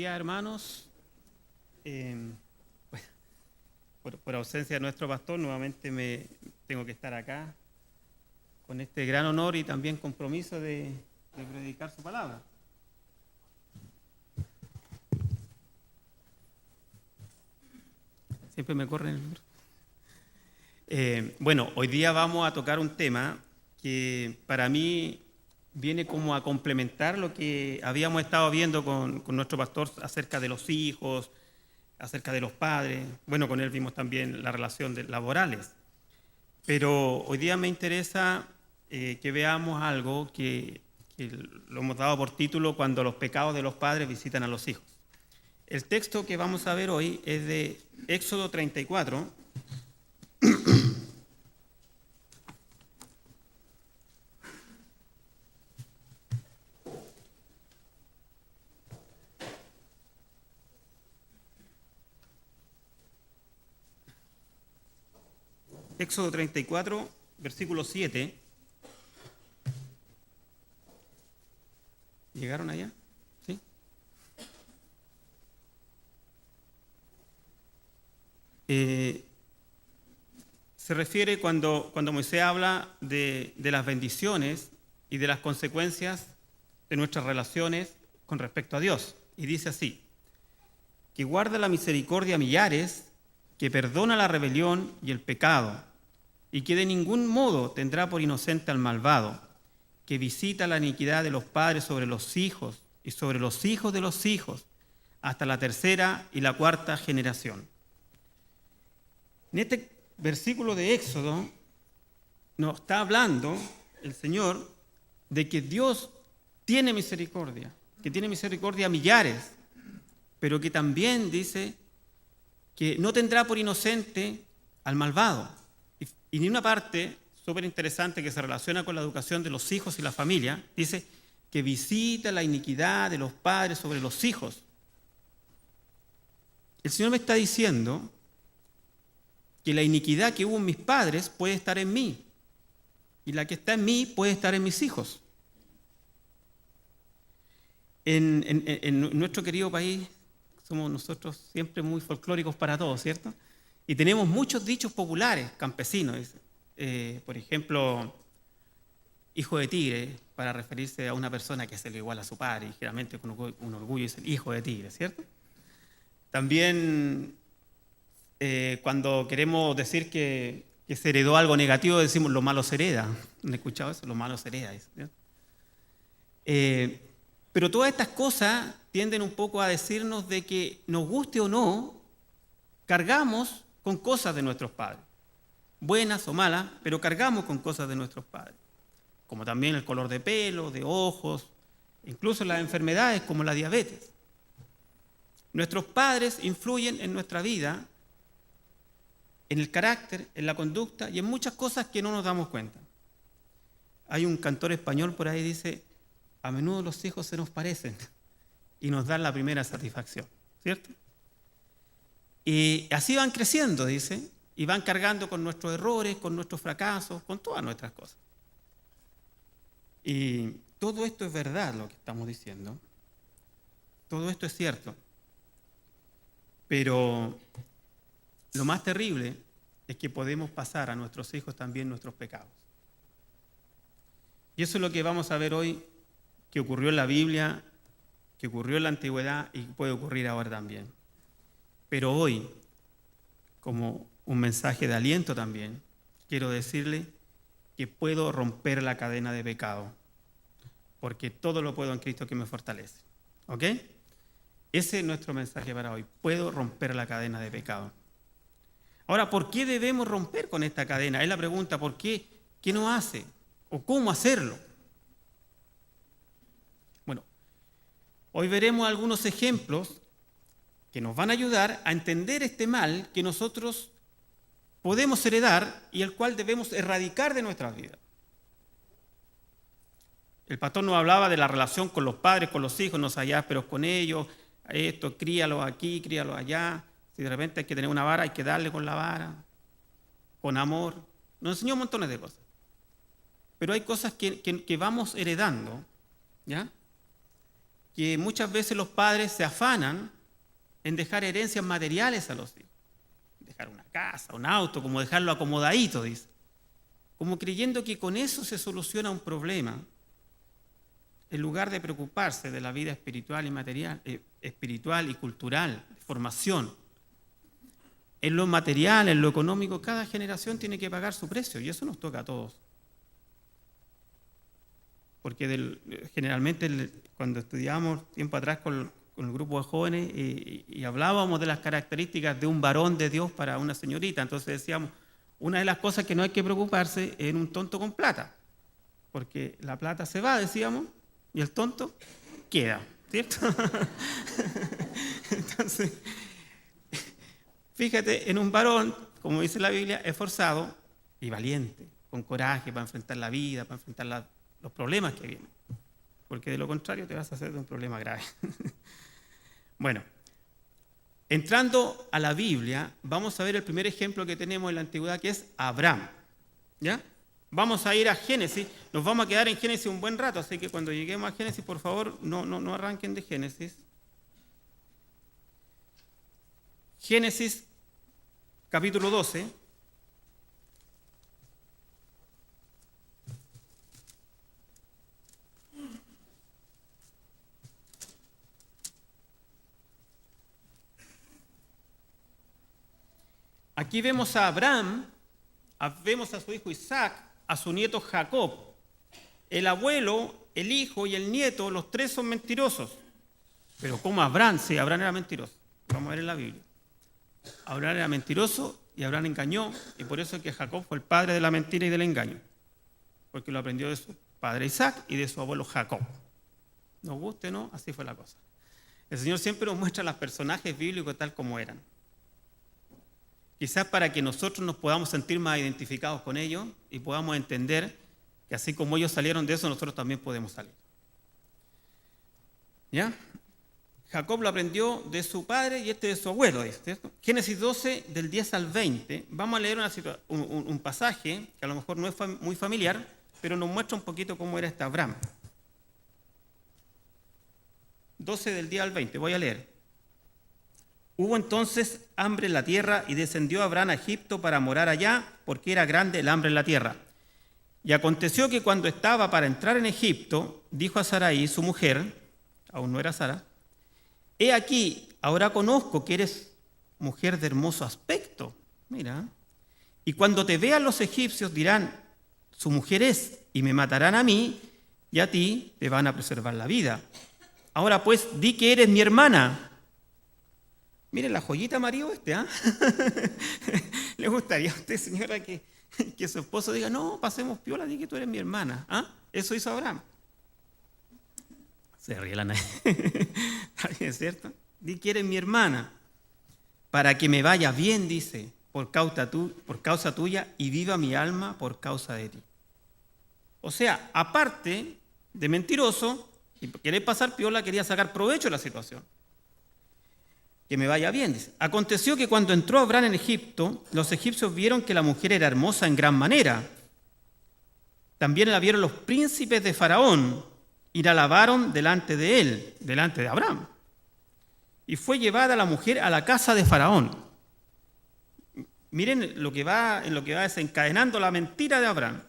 días, hermanos. Eh, por ausencia de nuestro pastor, nuevamente me tengo que estar acá con este gran honor y también compromiso de predicar su palabra. Siempre me corren el número. Bueno, hoy día vamos a tocar un tema que para mí viene como a complementar lo que habíamos estado viendo con nuestro pastor acerca de los hijos, acerca de los padres. Bueno, con él vimos también la relación laborales. Pero hoy día me interesa que veamos algo que lo hemos dado por título cuando los pecados de los padres visitan a los hijos. El texto que vamos a ver hoy es de Éxodo 34. Éxodo 34, versículo 7. ¿Llegaron allá? ¿Sí? Se refiere cuando Moisés habla de las bendiciones y de las consecuencias de nuestras relaciones con respecto a Dios. Y dice así: que guarda la misericordia a millares, que perdona la rebelión y el pecado, y que de ningún modo tendrá por inocente al malvado, que visita la iniquidad de los padres sobre los hijos y sobre los hijos de los hijos, hasta la tercera y la cuarta generación. En este versículo de Éxodo nos está hablando el Señor de que Dios tiene misericordia, que tiene misericordia a millares, pero que también dice que no tendrá por inocente al malvado. Y ni una parte súper interesante que se relaciona con la educación de los hijos y la familia, dice que visita la iniquidad de los padres sobre los hijos. El Señor me está diciendo que la iniquidad que hubo en mis padres puede estar en mí, y la que está en mí puede estar en mis hijos. En nuestro querido país somos nosotros siempre muy folclóricos para todos, ¿cierto? Y tenemos muchos dichos populares, campesinos. Por ejemplo, hijo de tigre, para referirse a una persona que se le iguala a su padre, y generalmente con un orgullo es el hijo de tigre, ¿cierto? También cuando queremos decir que se heredó algo negativo, decimos lo malo se hereda. ¿Han escuchado eso? Lo malo se hereda. ¿Cierto? Pero todas estas cosas tienden un poco a decirnos de que, nos guste o no, cargamos con cosas de nuestros padres, buenas o malas, pero cargamos con cosas de nuestros padres, como también el color de pelo, de ojos, incluso las enfermedades como la diabetes. Nuestros padres influyen en nuestra vida, en el carácter, en la conducta y en muchas cosas que no nos damos cuenta. Hay un cantor español por ahí que dice: a menudo los hijos se nos parecen y nos dan la primera satisfacción, ¿cierto? Y así van creciendo, dice, y van cargando con nuestros errores, con nuestros fracasos, con todas nuestras cosas. Y todo esto es verdad lo que estamos diciendo. Todo esto es cierto. Pero lo más terrible es que podemos pasar a nuestros hijos también nuestros pecados. Y eso es lo que vamos a ver hoy, que ocurrió en la Biblia, que ocurrió en la antigüedad y puede ocurrir ahora también. Pero hoy, como un mensaje de aliento también, quiero decirle que puedo romper la cadena de pecado, porque todo lo puedo en Cristo que me fortalece. ¿Ok? Ese es nuestro mensaje para hoy. Puedo romper la cadena de pecado. Ahora, ¿por qué debemos romper con esta cadena? Es la pregunta: ¿por qué? ¿Qué nos hace? ¿O cómo hacerlo? Bueno, hoy veremos algunos ejemplos que nos van a ayudar a entender este mal que nosotros podemos heredar y el cual debemos erradicar de nuestras vidas. El pastor nos hablaba de la relación con los padres, con los hijos, no seas ásperos con ellos, esto, críalos aquí, críalos allá. Si de repente hay que tener una vara, hay que darle con la vara, con amor. Nos enseñó montones de cosas. Pero hay cosas que vamos heredando, ¿ya? que muchas veces los padres se afanan en dejar herencias materiales a los hijos. Dejar una casa, un auto, como dejarlo acomodadito, dice. Como creyendo que con eso se soluciona un problema, en lugar de preocuparse de la vida espiritual y material, espiritual y cultural, de formación. En lo material, en lo económico, cada generación tiene que pagar su precio y eso nos toca a todos. Porque generalmente cuando estudiábamos tiempo atrás con el grupo de jóvenes y hablábamos de las características de un varón de Dios para una señorita, entonces decíamos, una de las cosas que no hay que preocuparse es en un tonto con plata, porque la plata se va, decíamos, y el tonto queda, ¿cierto? Entonces, fíjate, en un varón, como dice la Biblia, esforzado y valiente, con coraje para enfrentar la vida, para enfrentar los problemas que vienen. Porque de lo contrario te vas a hacer de un problema grave. Bueno, entrando a la Biblia, vamos a ver el primer ejemplo que tenemos en la antigüedad, que es Abraham. ¿Ya? Vamos a ir a Génesis, nos vamos a quedar en Génesis un buen rato, así que cuando lleguemos a Génesis, por favor, no arranquen de Génesis. Génesis, capítulo 12. Aquí vemos a Abraham, vemos a su hijo Isaac, a su nieto Jacob. El abuelo, el hijo y el nieto, los tres son mentirosos. Pero como Abraham, sí, Abraham era mentiroso. Vamos a ver en la Biblia. Abraham era mentiroso y Abraham engañó, y por eso es que Jacob fue el padre de la mentira y del engaño. Porque lo aprendió de su padre Isaac y de su abuelo Jacob. Nos guste, ¿no? Así fue la cosa. El Señor siempre nos muestra a los personajes bíblicos tal como eran. Quizás para que nosotros nos podamos sentir más identificados con ellos y podamos entender que así como ellos salieron de eso, nosotros también podemos salir. ¿Ya? Jacob lo aprendió de su padre y de su abuelo, ¿cierto? Génesis 12, del 10 al 20. Vamos a leer un pasaje que a lo mejor no es muy familiar, pero nos muestra un poquito cómo era este Abraham. 12 del 10 al 20, voy a leer. Hubo entonces hambre en la tierra y descendió Abraham a Egipto para morar allá, porque era grande el hambre en la tierra. Y aconteció que cuando estaba para entrar en Egipto, dijo a Sarai, su mujer, aún no era Sara, he aquí, ahora conozco que eres mujer de hermoso aspecto. Mira, y cuando te vean los egipcios dirán, su mujer es, y me matarán a mí, y a ti te van a preservar la vida. Ahora pues, di que eres mi hermana. Miren la joyita marido ¿ah? ¿Le gustaría a usted, señora, que su esposo diga, no, pasemos piola, di que tú eres mi hermana? ¿Ah? Eso hizo Abraham. Se ríe la nariz. ¿Es cierto? Di que eres mi hermana, para que me vaya bien, dice, por causa tuya, y viva mi alma por causa de ti. O sea, aparte de mentiroso, y querer pasar piola, quería sacar provecho de la situación. Que me vaya bien, dice. Aconteció que cuando entró Abraham en Egipto, los egipcios vieron que la mujer era hermosa en gran manera. También la vieron los príncipes de Faraón y la alabaron delante de él, delante de Abraham. Y fue llevada la mujer a la casa de Faraón. Miren en lo que va desencadenando la mentira de Abraham.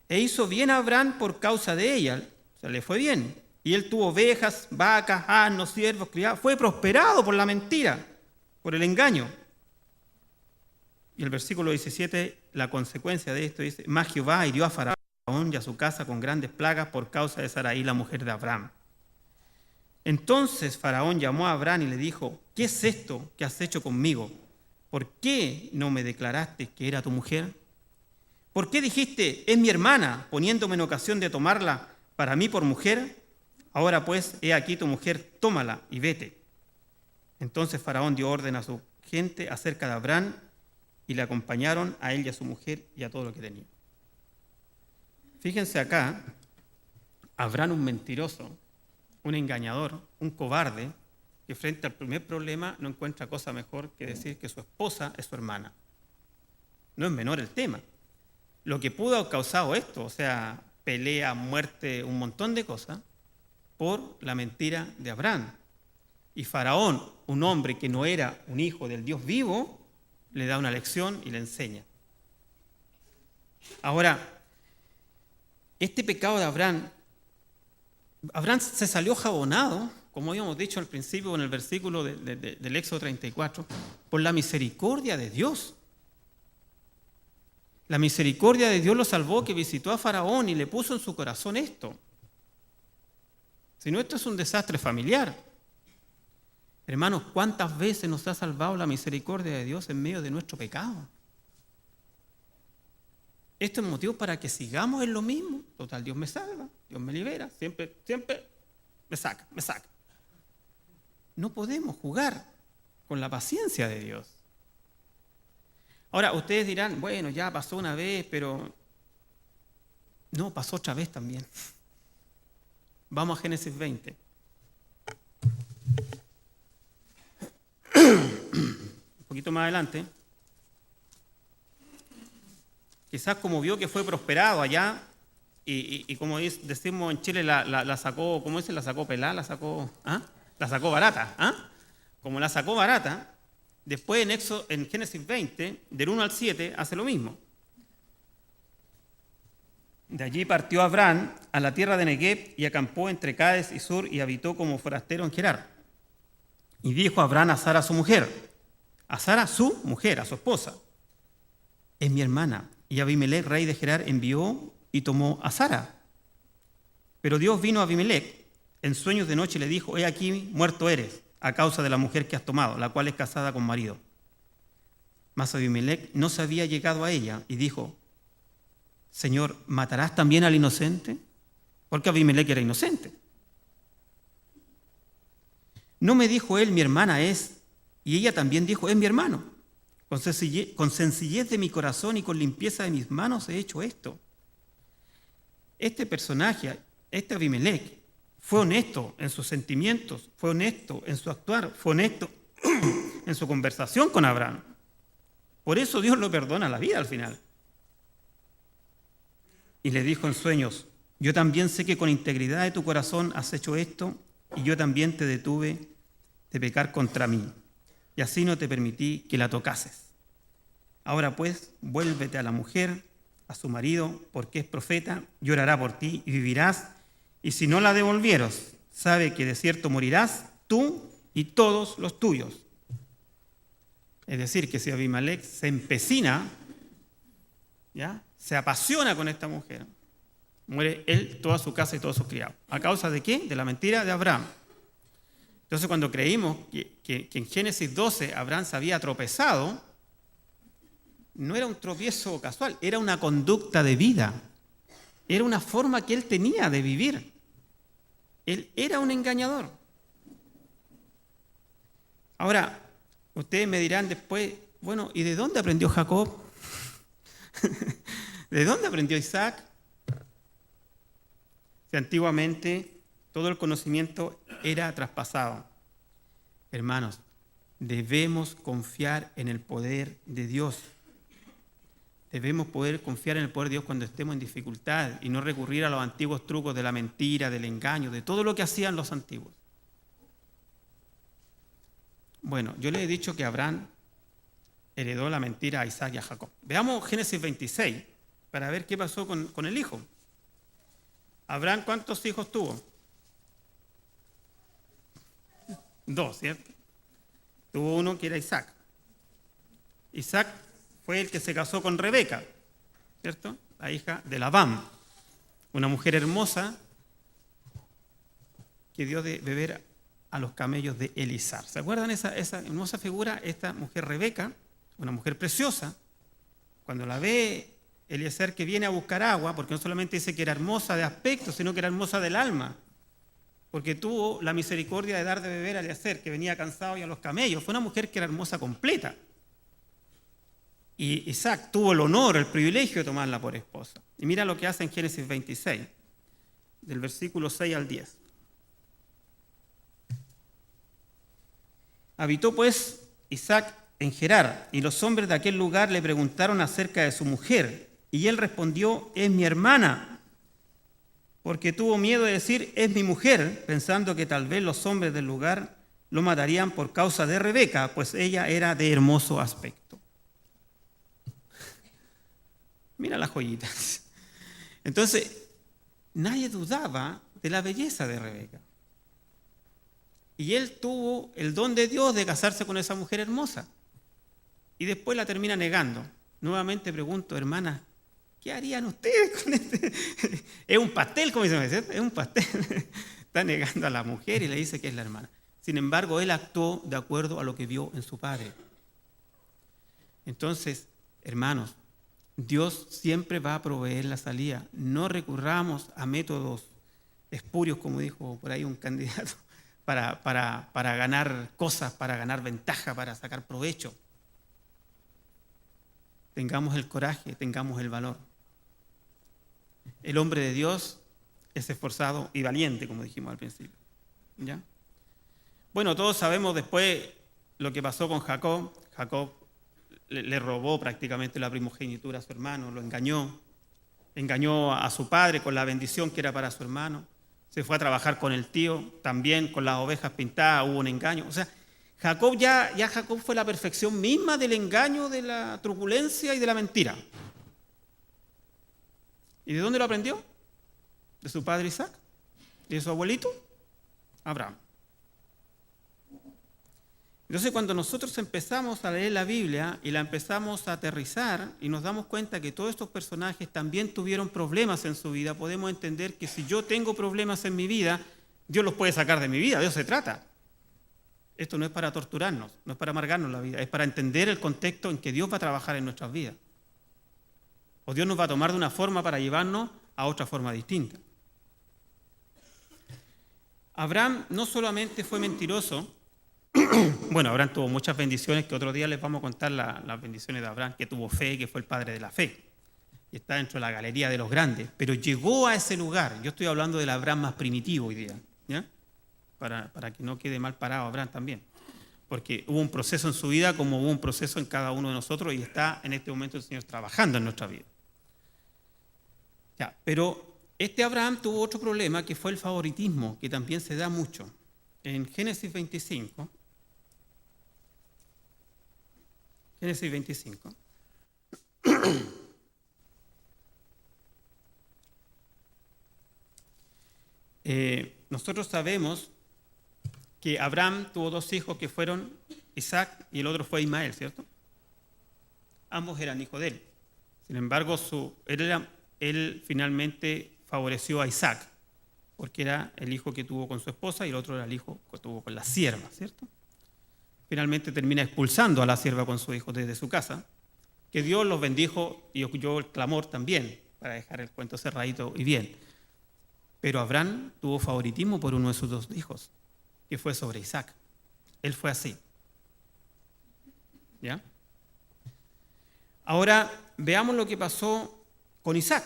E hizo bien a Abraham por causa de ella, o sea, le fue bien. Y él tuvo ovejas, vacas, asnos, siervos, criados. Fue prosperado por la mentira, por el engaño. Y el versículo 17, la consecuencia de esto dice, mas Jehová hirió a Faraón y a su casa con grandes plagas por causa de Sarai, la mujer de Abraham. Entonces Faraón llamó a Abraham y le dijo, ¿qué es esto que has hecho conmigo? ¿Por qué no me declaraste que era tu mujer? ¿Por qué dijiste, es mi hermana, poniéndome en ocasión de tomarla para mí por mujer? Ahora pues, he aquí tu mujer, tómala y vete. Entonces Faraón dio orden a su gente acerca de Abraham y le acompañaron a él y a su mujer y a todo lo que tenía. Fíjense acá, Abraham un mentiroso, un engañador, un cobarde, que frente al primer problema no encuentra cosa mejor que decir que su esposa es su hermana. No es menor el tema. Lo que pudo haber causado esto, o sea, pelea, muerte, un montón de cosas, por la mentira de Abraham. Y Faraón, un hombre que no era un hijo del Dios vivo, le da una lección y le enseña. Ahora, este pecado de Abraham se salió jabonado, como habíamos dicho al principio en el versículo del Éxodo 34, por la misericordia de Dios. La misericordia de Dios lo salvó, que visitó a Faraón y le puso en su corazón esto. Si no, esto es un desastre familiar. Hermanos, ¿cuántas veces nos ha salvado la misericordia de Dios en medio de nuestro pecado? Esto es motivo para que sigamos en lo mismo. Total, Dios me salva, Dios me libera, siempre me saca. No podemos jugar con la paciencia de Dios. Ahora, ustedes dirán, bueno, ya pasó una vez, pero no, pasó otra vez también. Vamos a Génesis 20. Un poquito más adelante. Quizás como vio que fue prosperado allá, y como decimos en Chile, la sacó, ¿cómo dice? La sacó pelada, la sacó barata. Como la sacó barata, después en Génesis 20, del 1 al 7, hace lo mismo. De allí partió Abraham a la tierra de Negueb y acampó entre Cades y Sur y habitó como forastero en Gerar. Y dijo Abraham a Sara su mujer, a su esposa, es mi hermana. Y Abimelech, rey de Gerar, envió y tomó a Sara. Pero Dios vino a Abimelech en sueños de noche y le dijo, he aquí, muerto eres, a causa de la mujer que has tomado, la cual es casada con marido. Mas Abimelech no se había llegado a ella y dijo, Señor, ¿matarás también al inocente? Porque Abimelech era inocente. No me dijo él, mi hermana es, y ella también dijo, es mi hermano. Con sencillez de mi corazón y con limpieza de mis manos he hecho esto. Este personaje, este Abimelech, fue honesto en sus sentimientos, fue honesto en su actuar, fue honesto en su conversación con Abraham. Por eso Dios lo perdona la vida al final. Y le dijo en sueños, yo también sé que con integridad de tu corazón has hecho esto, y yo también te detuve de pecar contra mí, y así no te permití que la tocases. Ahora pues, vuélvete a la mujer, a su marido, porque es profeta, y orará por ti, y vivirás, y si no la devolvieros, sabe que de cierto morirás tú y todos los tuyos. Es decir, que si Abimelech se empecina, ¿ya?, se apasiona con esta mujer, muere él, toda su casa y todos sus criados. ¿A causa de qué? De la mentira de Abraham. Entonces, cuando creímos que en Génesis 12 Abraham se había tropezado, no era un tropiezo casual, era una conducta de vida. Era una forma que él tenía de vivir. Él era un engañador. Ahora, ustedes me dirán después, bueno, ¿y de dónde aprendió Jacob? ¿De dónde aprendió Isaac? Si antiguamente todo el conocimiento era traspasado. Hermanos, debemos confiar en el poder de Dios. Debemos poder confiar en el poder de Dios cuando estemos en dificultad y no recurrir a los antiguos trucos de la mentira, del engaño, de todo lo que hacían los antiguos. Bueno, yo les he dicho que Abraham heredó la mentira a Isaac y a Jacob. Veamos Génesis 26 para ver qué pasó con el hijo. Abraham, ¿cuántos hijos tuvo? 2, ¿cierto? Tuvo uno que era Isaac. Isaac fue el que se casó con Rebeca, ¿cierto? La hija de Labán, una mujer hermosa que dio de beber a los camellos de Elizar. ¿Se acuerdan esa hermosa figura? Esta mujer Rebeca, una mujer preciosa, cuando la ve Eliezer que viene a buscar agua, porque no solamente dice que era hermosa de aspecto, sino que era hermosa del alma, porque tuvo la misericordia de dar de beber a Eliezer, que venía cansado, y a los camellos. Fue una mujer que era hermosa completa. Y Isaac tuvo el honor, el privilegio de tomarla por esposa. Y mira lo que hace en Génesis 26, del versículo 6 al 10. Habitó pues Isaac en Gerar, y los hombres de aquel lugar le preguntaron acerca de su mujer, y él respondió, es mi hermana. porque tuvo miedo de decir, es mi mujer, pensando que tal vez los hombres del lugar lo matarían por causa de Rebeca, pues ella era de hermoso aspecto. Mira las joyitas. Entonces, nadie dudaba de la belleza de Rebeca. Y él tuvo el don de Dios de casarse con esa mujer hermosa. Y después la termina negando. Nuevamente pregunto, hermana, ¿qué harían ustedes con este? Es un pastel, como dicen, ¿cierto? Es un pastel. Está negando a la mujer y le dice que es la hermana. Sin embargo, él actuó de acuerdo a lo que vio en su padre. Entonces, hermanos, Dios siempre va a proveer la salida. No recurramos a métodos espurios, como dijo por ahí un candidato, para ganar cosas, para ganar ventaja, para sacar provecho. Tengamos el coraje, tengamos el valor. El hombre de Dios es esforzado y valiente, como dijimos al principio. ¿Ya? Bueno, todos sabemos después lo que pasó con Jacob. Jacob le robó prácticamente la primogenitura a su hermano, lo engañó a su padre con la bendición que era para su hermano, se fue a trabajar con el tío, también con las ovejas pintadas, hubo un engaño. O sea, Jacob Jacob fue la perfección misma del engaño, de la truculencia y de la mentira. ¿Y de dónde lo aprendió? De su padre Isaac y de su abuelito Abraham. Entonces, cuando nosotros empezamos a leer la Biblia y la empezamos a aterrizar y nos damos cuenta que todos estos personajes también tuvieron problemas en su vida, podemos entender que si yo tengo problemas en mi vida, Dios los puede sacar de mi vida, de eso se trata. Esto no es para torturarnos, no es para amargarnos la vida, es para entender el contexto en que Dios va a trabajar en nuestras vidas. O Dios nos va a tomar de una forma para llevarnos a otra forma distinta. Abraham no solamente fue mentiroso. Bueno, Abraham tuvo muchas bendiciones, que otro día les vamos a contar las bendiciones de Abraham, que tuvo fe, que fue el padre de la fe. Y está dentro de la galería de los grandes. Pero llegó a ese lugar. Yo estoy hablando del Abraham más primitivo hoy día, ¿ya? Para que no quede mal parado Abraham también. Porque hubo un proceso en su vida como hubo un proceso en cada uno de nosotros y está en este momento el Señor trabajando en nuestra vida. Ya, pero este Abraham tuvo otro problema que fue el favoritismo, que también se da mucho. En Génesis 25, nosotros sabemos que Abraham tuvo dos hijos que fueron Isaac y el otro fue Ismael, ¿cierto? Ambos eran hijos de él. Sin embargo, él finalmente favoreció a Isaac, porque era el hijo que tuvo con su esposa y el otro era el hijo que tuvo con la sierva, ¿cierto? Finalmente termina expulsando a la sierva con su hijo desde su casa, que Dios los bendijo y oyó el clamor también, para dejar el cuento cerradito y bien. Pero Abraham tuvo favoritismo por uno de sus dos hijos, que fue sobre Isaac. Él fue así. ¿Ya? Ahora, veamos lo que pasó con Isaac.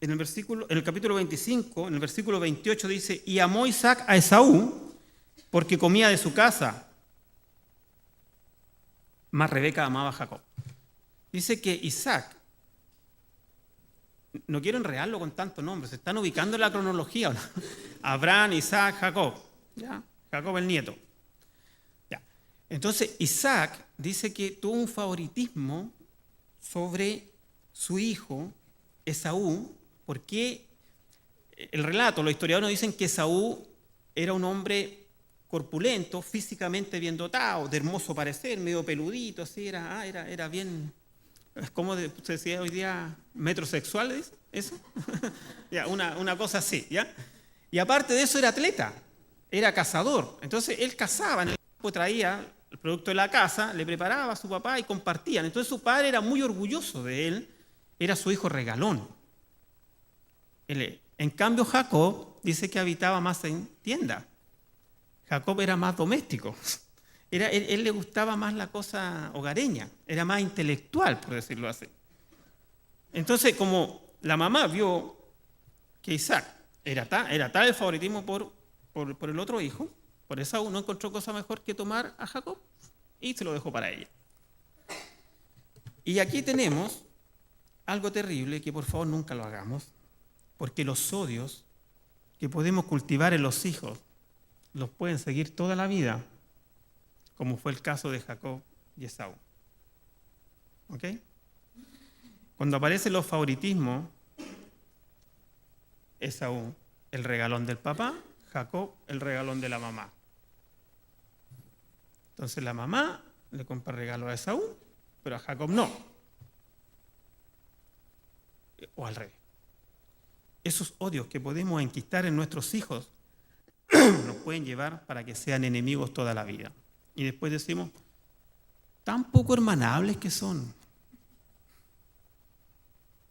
En el capítulo 25, en el versículo 28 dice, y amó Isaac a Esaú porque comía de su casa, mas Rebeca amaba a Jacob. Dice que Isaac, no quiero enredarlo con tantos nombres, se están ubicando en la cronología, ¿no? Abraham, Isaac, Jacob, ¿ya? Jacob el nieto. ¿Ya? Entonces Isaac dice que tuvo un favoritismo sobre su hijo Esaú, porque el relato, los historiadores nos dicen que Esaú era un hombre corpulento, físicamente bien dotado, de hermoso parecer, medio peludito, así, era bien, ¿cómo se decía hoy día? ¿Metrosexual es eso? Ya, una cosa así, ¿ya? Y aparte de eso era atleta, era cazador, entonces él cazaba, en el campo traía el producto de la caza, le preparaba a su papá y compartían, entonces su padre era muy orgulloso de él, era su hijo regalón. En cambio, Jacob dice que habitaba más en tienda. Jacob era más doméstico. Él le gustaba más la cosa hogareña, era más intelectual, por decirlo así. Entonces, como la mamá vio que Isaac era tal el favoritismo por el otro hijo, por Esaú, no encontró cosa mejor que tomar a Jacob y se lo dejó para ella. Y aquí tenemos algo terrible que por favor nunca lo hagamos. Porque los odios que podemos cultivar en los hijos los pueden seguir toda la vida, como fue el caso de Jacob y Esaú. ¿Ok? Cuando aparecen los favoritismos, Esaú, el regalón del papá, Jacob, el regalón de la mamá. Entonces la mamá le compra regalo a Esaú, pero a Jacob no. O al revés. Esos odios que podemos enquistar en nuestros hijos nos pueden llevar para que sean enemigos toda la vida. Y después decimos, tan poco hermanables que son.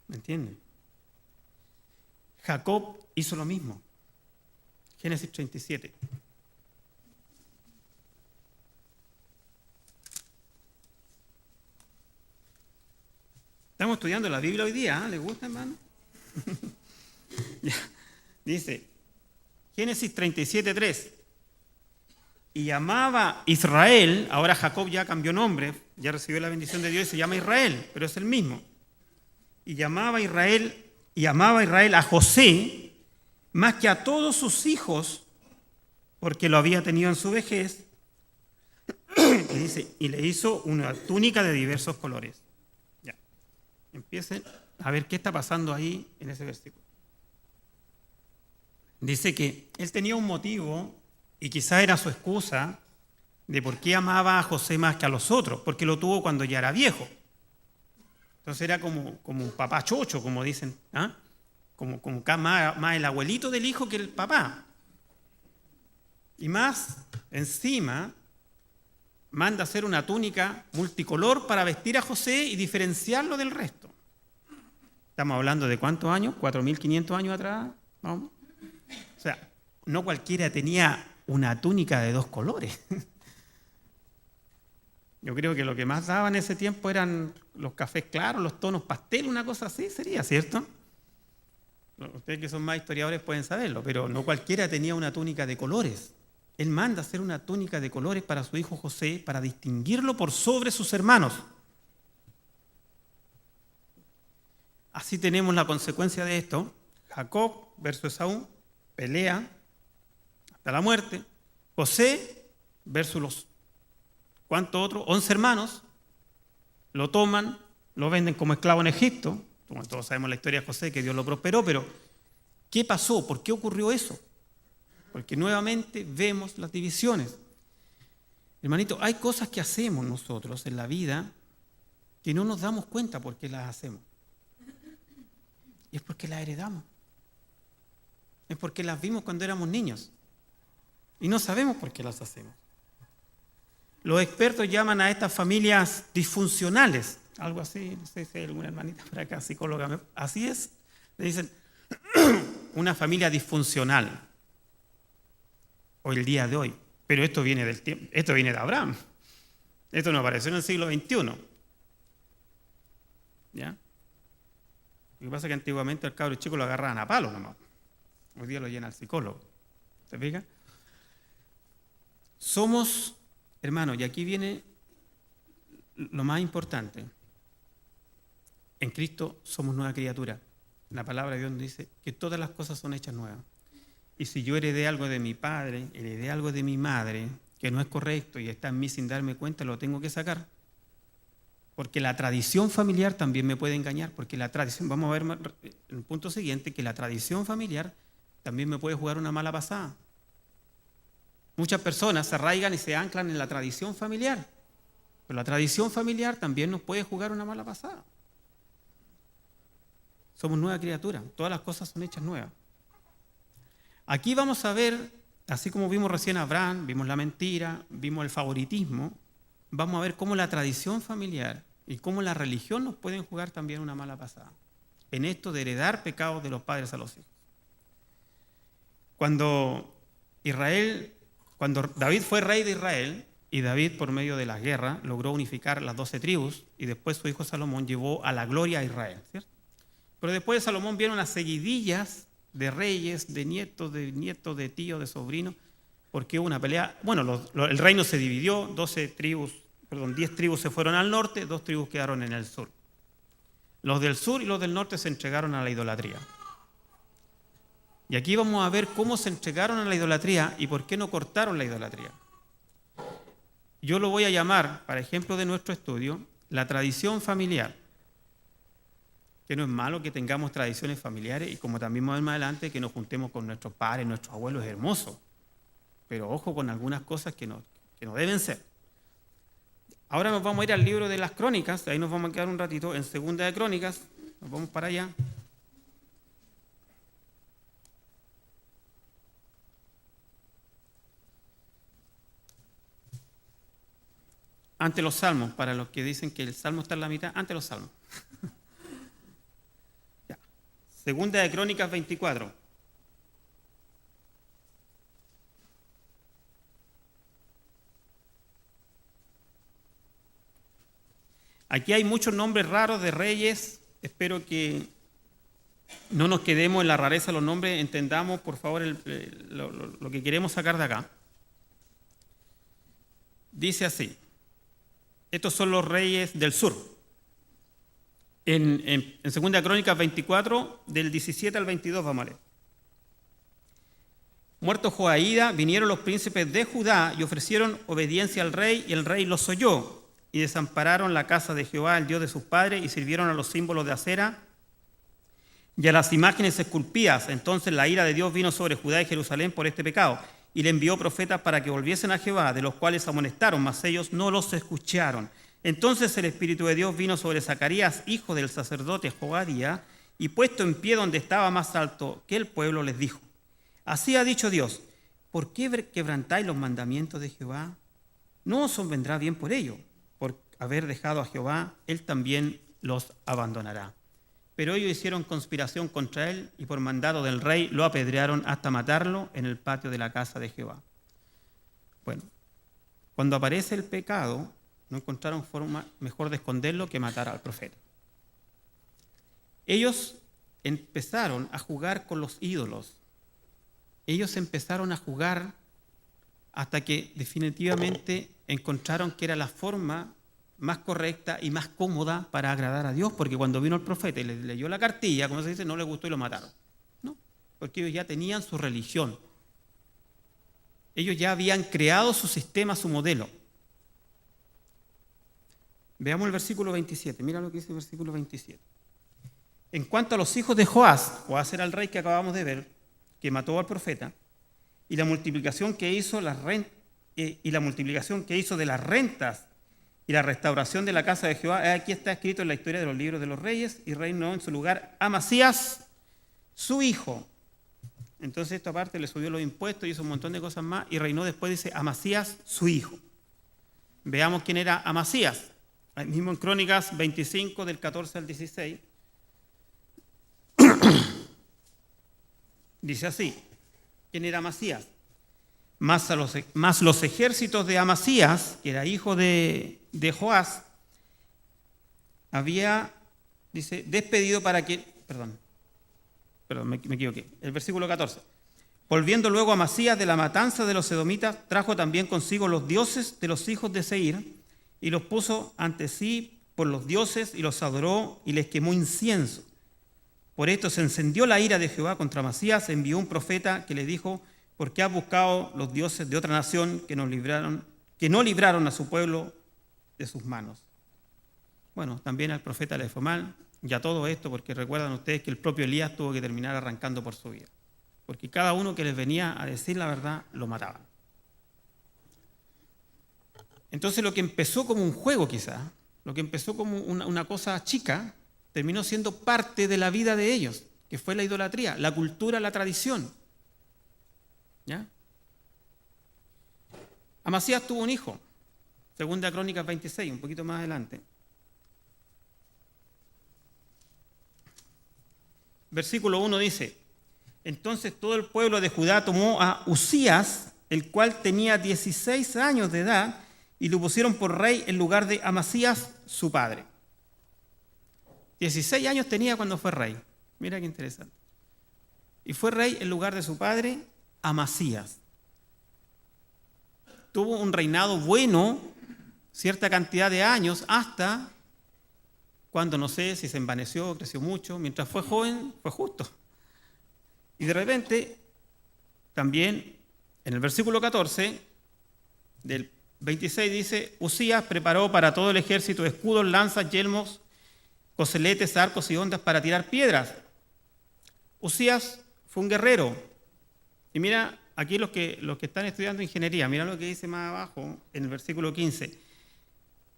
¿Me entienden? Jacob hizo lo mismo. Génesis 37. Estamos estudiando la Biblia hoy día, ¿eh? ¿Les gusta, hermano? Dice, Génesis 37:3. Y llamaba Israel, ahora Jacob ya cambió nombre, ya recibió la bendición de Dios y se llama Israel, pero es el mismo. Y amaba Israel a José más que a todos sus hijos, porque lo había tenido en su vejez. Y dice, y le hizo una túnica de diversos colores. Ya. Empiecen a ver qué está pasando ahí en ese versículo. Dice que él tenía un motivo, y quizá era su excusa, de por qué amaba a José más que a los otros, porque lo tuvo cuando ya era viejo. Entonces era como un papá chocho, como dicen, ¿ah? Como más el abuelito del hijo que el papá. Y más encima manda hacer una túnica multicolor para vestir a José y diferenciarlo del resto. Estamos hablando de ¿cuántos años? 4.500 años atrás. ¿Vamos? O sea, no cualquiera tenía una túnica de 2 colores. Yo creo que lo que más daba en ese tiempo eran los cafés claros, los tonos pastel, una cosa así sería, ¿cierto? Ustedes que son más historiadores pueden saberlo, pero no cualquiera tenía una túnica de colores. Él manda hacer una túnica de colores para su hijo José para distinguirlo por sobre sus hermanos. Así tenemos la consecuencia de esto. Jacob versus Esaú, pelea hasta la muerte. José versus los, ¿cuántos otros? 11 hermanos. Lo toman, lo venden como esclavo en Egipto. Como todos sabemos la historia de José, que Dios lo prosperó, pero ¿qué pasó? ¿Por qué ocurrió eso? Porque nuevamente vemos las divisiones. Hermanito, hay cosas que hacemos nosotros en la vida que no nos damos cuenta por qué las hacemos. Y es porque las heredamos. Es porque las vimos cuando éramos niños. Y no sabemos por qué las hacemos. Los expertos llaman a estas familias disfuncionales. Algo así, no sé si hay alguna hermanita por acá, psicóloga. Así es. Le dicen, una familia disfuncional. Hoy, el día de hoy. Pero esto viene del tiempo, esto viene de Abraham. Esto no apareció en el siglo XXI. ¿Ya? Lo que pasa es que antiguamente al cabro chico lo agarraban a palo nomás. Hoy día lo llena el psicólogo. ¿Se fija? Somos, hermanos, y aquí viene lo más importante. En Cristo somos nueva criatura. La palabra de Dios nos dice que todas las cosas son hechas nuevas. Y si yo heredé algo de mi padre, heredé algo de mi madre, que no es correcto y está en mí sin darme cuenta, lo tengo que sacar. Porque la tradición familiar también me puede engañar, porque la tradición, vamos a ver en el punto siguiente, que la tradición familiar también me puede jugar una mala pasada. Muchas personas se arraigan y se anclan en la tradición familiar, pero la tradición familiar también nos puede jugar una mala pasada. Somos nueva criatura, todas las cosas son hechas nuevas. Aquí vamos a ver, así como vimos recién a Abraham, vimos la mentira, vimos el favoritismo, vamos a ver cómo la tradición familiar y cómo la religión nos pueden jugar también una mala pasada en esto de heredar pecados de los padres a los hijos. Cuando David fue rey de Israel, y David por medio de la guerra logró unificar las 12 tribus, y después su hijo Salomón llevó a la gloria a Israel, ¿cierto? Pero después de Salomón vieron las seguidillas de reyes, de nietos, de tíos, de sobrinos, porque hubo una pelea. Bueno, el reino se dividió, 10 tribus se fueron al norte, 2 tribus quedaron en el sur. Los del sur y los del norte se entregaron a la idolatría. Y aquí vamos a ver cómo se entregaron a la idolatría y por qué no cortaron la idolatría. Yo lo voy a llamar, para ejemplo de nuestro estudio, la tradición familiar. Que no es malo que tengamos tradiciones familiares y como también más adelante que nos juntemos con nuestros padres, nuestros abuelos, es hermoso. Pero ojo con algunas cosas que no deben ser. Ahora nos vamos a ir al libro de las Crónicas, ahí nos vamos a quedar un ratito, en Segunda de Crónicas, nos vamos para allá. Ante los salmos, para los que dicen que el salmo está en la mitad, ante los salmos. Ya. Segunda de Crónicas 24. Aquí hay muchos nombres raros de reyes. Espero que no nos quedemos en la rareza de los nombres. Entendamos, por favor, lo que queremos sacar de acá. Dice así. Estos son los reyes del sur. En 2 Crónicas 24, del 17 al 22 vamos a leer. Muerto Joaída, vinieron los príncipes de Judá y ofrecieron obediencia al rey, y el rey los oyó, y desampararon la casa de Jehová, el Dios de sus padres, y sirvieron a los símbolos de acera y a las imágenes esculpidas. Entonces la ira de Dios vino sobre Judá y Jerusalén por este pecado, y le envió profetas para que volviesen a Jehová, de los cuales amonestaron, mas ellos no los escucharon. Entonces el Espíritu de Dios vino sobre Zacarías, hijo del sacerdote Joadía, y puesto en pie donde estaba más alto que el pueblo, les dijo: así ha dicho Dios, ¿por qué quebrantáis los mandamientos de Jehová? No os vendrá bien por ello. Por haber dejado a Jehová, él también los abandonará. Pero ellos hicieron conspiración contra él y por mandado del rey lo apedrearon hasta matarlo en el patio de la casa de Jehová. Bueno, cuando aparece el pecado, no encontraron forma mejor de esconderlo que matar al profeta. Ellos empezaron a jugar con los ídolos. Ellos empezaron a jugar hasta que definitivamente encontraron que era la forma más correcta y más cómoda para agradar a Dios, porque cuando vino el profeta y le leyó la cartilla, como se dice, no le gustó y lo mataron. No, porque ellos ya tenían su religión. Ellos ya habían creado su sistema, su modelo. Veamos el versículo 27, mira lo que dice el versículo 27. En cuanto a los hijos de Joás era el rey que acabamos de ver, que mató al profeta, y la multiplicación que hizo de las rentas y la restauración de la casa de Jehová, aquí está escrito en la historia de los libros de los reyes, y reinó en su lugar Amasías, su hijo. Entonces esta parte le subió los impuestos y hizo un montón de cosas más, y reinó después, dice, Amasías, su hijo. Veamos quién era Amasías. Ahí mismo en Crónicas 25, del 14 al 16. Dice así, ¿quién era Amasías? Más los ejércitos de Amasías, que era hijo de Joás, había, dice, despedido para que, perdón, me equivoqué, el versículo 14. Volviendo luego Amasías de la matanza de los edomitas, trajo también consigo los dioses de los hijos de Seir, y los puso ante sí por los dioses, y los adoró, y les quemó incienso. Por esto se encendió la ira de Jehová contra Amasías, envió un profeta que le dijo: ¿por qué has buscado los dioses de otra nación que no libraron a su pueblo de sus manos? Bueno, también al profeta le fue mal, y a todo esto, porque recuerdan ustedes que el propio Elías tuvo que terminar arrancando por su vida, porque cada uno que les venía a decir la verdad, lo mataban. Entonces lo que empezó como un juego quizás, lo que empezó como una cosa chica, terminó siendo parte de la vida de ellos, que fue la idolatría, la cultura, la tradición. ¿Ya? Amasías tuvo un hijo, Segunda Crónicas 26, un poquito más adelante. Versículo 1 dice: entonces todo el pueblo de Judá tomó a Uzías, el cual tenía 16 años de edad, y lo pusieron por rey en lugar de Amasías, su padre. 16 años tenía cuando fue rey. Mira qué interesante. Y fue rey en lugar de su padre, Amasías. Tuvo un reinado bueno, cierta cantidad de años, hasta cuando no sé si se envaneció, creció mucho. Mientras fue joven, fue justo. Y de repente, también en el versículo 14 del 26 dice, Uzías preparó para todo el ejército escudos, lanzas, yelmos, coseletes, arcos y ondas para tirar piedras. Uzías fue un guerrero. Y mira, aquí los que están estudiando ingeniería, mira lo que dice más abajo en el versículo 15.